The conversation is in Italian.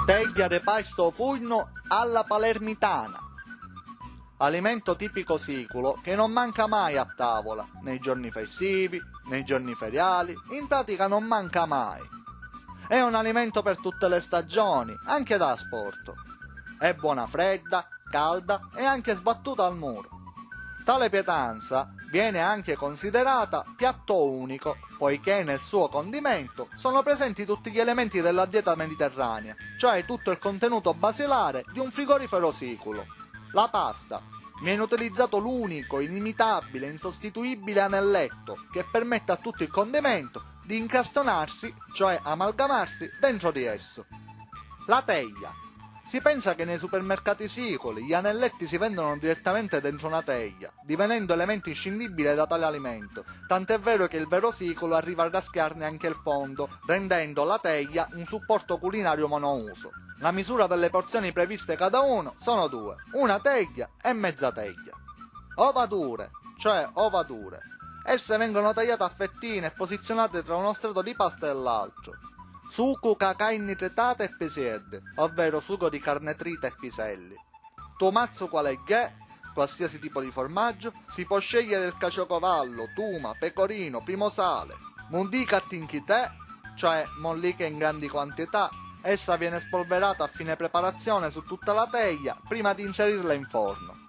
Teglia repasto fugno alla palermitana. Alimento tipico siculo che non manca mai a tavola, nei giorni festivi, nei giorni feriali, in pratica non manca mai. È un alimento per tutte le stagioni, anche da asporto. È buona fredda, calda e anche sbattuta al muro. Tale pietanza viene anche considerata piatto unico, poiché nel suo condimento sono presenti tutti gli elementi della dieta mediterranea, cioè tutto il contenuto basilare di un frigorifero siculo. La pasta. Viene utilizzato l'unico, inimitabile, insostituibile anelletto che permette a tutto il condimento di incastonarsi, cioè amalgamarsi, dentro di esso. La teglia. Si pensa che nei supermercati siculi gli anelletti si vendono direttamente dentro una teglia, divenendo elemento inscindibile da tale alimento, tant'è vero che il vero siculo arriva a raschiarne anche il fondo, rendendo la teglia un supporto culinario monouso. La misura delle porzioni previste cada uno sono 2, una teglia e mezza teglia. Ovature, cioè ovature. Esse vengono tagliate a fettine e posizionate tra uno strato di pasta e l'altro. Sugo cacai nitritata e pisiedde, ovvero sugo di carne trita e piselli. Tomazzo quale è, qualsiasi tipo di formaggio, si può scegliere il caciocavallo, tuma, pecorino, primosale. Mundica tinchitè, cioè mollica in grandi quantità. Essa viene spolverata a fine preparazione su tutta la teglia prima di inserirla in forno.